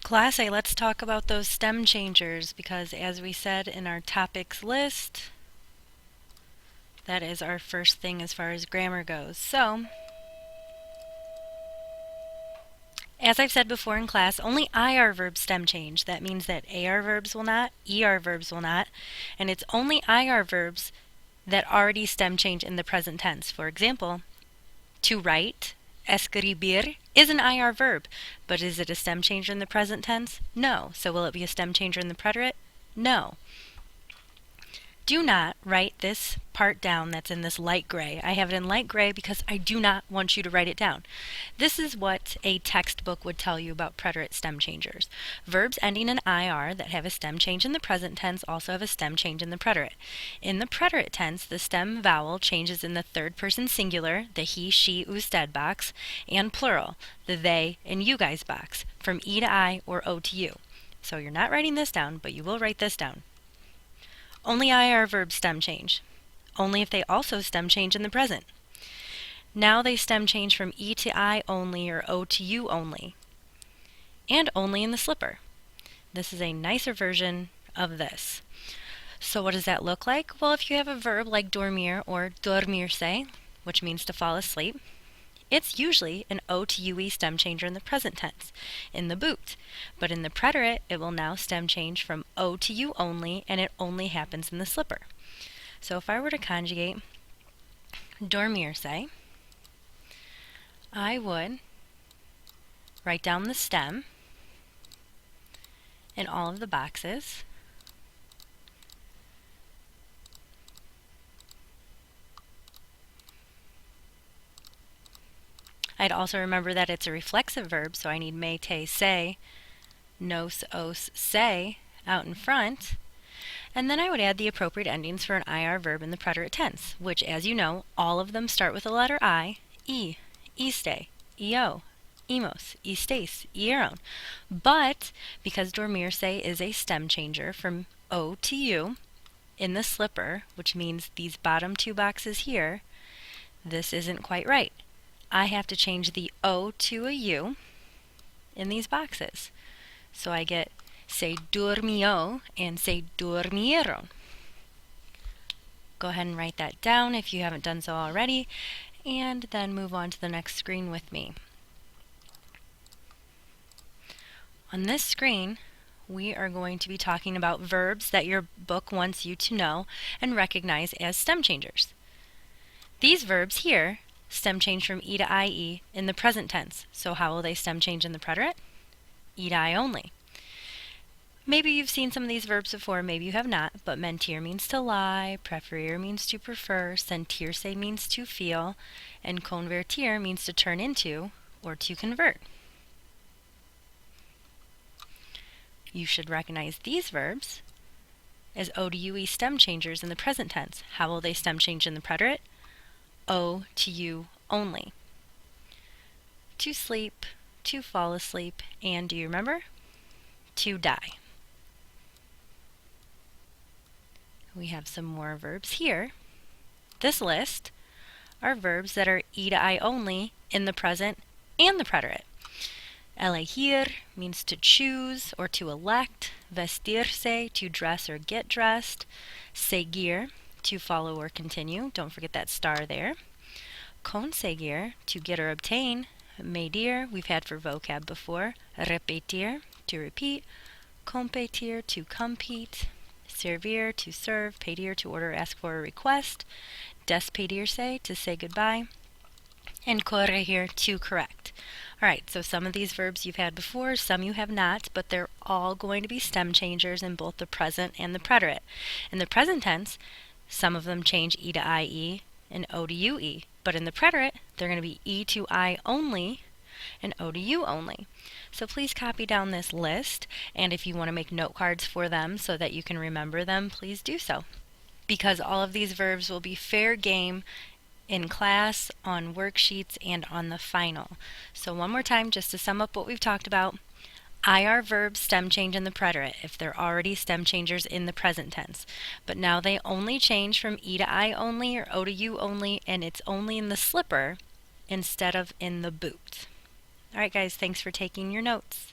Class A, let's talk about those stem changers because as we said in our topics list, that is our first thing as far as grammar goes. So, as I've said before in class, only IR verbs stem change. That means that AR verbs will not, ER verbs will not, and it's only IR verbs that already stem change in the present tense. For example, to write, escribir, is an IR verb, but is it a stem changer in the present tense? No. So will it be a stem changer in the preterite? No. Do not write this part down that's in this light gray. I have it in light gray because I do not want you to write it down. This is what a textbook would tell you about preterite stem changers. Verbs ending in IR that have a stem change in the present tense also have a stem change in the preterite. In the preterite tense, the stem vowel changes in the third person singular, the he, she, usted box, and plural, the they and you guys box, from E to I or O to U. So you're not writing this down, but you will write this down. Only IR verbs stem change, only if they also stem change in the present. Now they stem change from E to I only or O to U only, and only in the slipper. This is a nicer version of this. So what does that look like? Well, if you have a verb like dormir or dormirse, which means to fall asleep, it's usually an O to UE stem changer in the present tense, in the boot. But in the preterite, it will now stem change from O to U only, and it only happens in the slipper. So if I were to conjugate dormirse, I would write down the stem in all of the boxes. I'd also remember that it's a reflexive verb, so I need me, te, se, nos, os, se out in front. And then I would add the appropriate endings for an IR verb in the preterite tense, which, as you know, all of them start with the letter I, iste, eo, emos, istes, ieron. But because dormirse is a stem changer from O to U in the slipper, which means these bottom two boxes here, this isn't quite right. I have to change the O to a U in these boxes. So I get se durmió and se durmieron. Go ahead and write that down if you haven't done so already, and then move on to the next screen with me. On this screen, we are going to be talking about verbs that your book wants you to know and recognize as stem changers. These verbs here stem change from E to IE in the present tense. So how will they stem change in the preterite? E to I only. Maybe you've seen some of these verbs before, maybe you have not, but mentir means to lie, preferir means to prefer, sentirse means to feel, and convertir means to turn into or to convert. You should recognize these verbs as O to UE stem changers in the present tense. How will they stem change in the preterite? O to U only. To sleep, to fall asleep, and do you remember? To die. We have some more verbs here. This list are verbs that are E to I only in the present and the preterite. Elegir means to choose or to elect. Vestirse, to dress or get dressed. Seguir, to follow or continue. Don't forget that star there. Conseguir, to get or obtain. Medir, we've had for vocab before. Repetir, to repeat. Competir, to compete. Servir, to serve. Pedir, to order, ask for, or request. Despedirse, to say goodbye. And corregir, to correct. Alright, so some of these verbs you've had before, some you have not, but they're all going to be stem changers in both the present and the preterite. In the present tense, some of them change E to IE and O to UE, but in the preterite, they're going to be E to I only and O to U only. So please copy down this list, and if you want to make note cards for them so that you can remember them, please do so. Because all of these verbs will be fair game in class, on worksheets, and on the final. So one more time, just to sum up what we've talked about. IR verbs stem change in the preterite if they're already stem changers in the present tense. But now they only change from E to I only or O to U only, and it's only in the slipper instead of in the boot. Alright guys, thanks for taking your notes.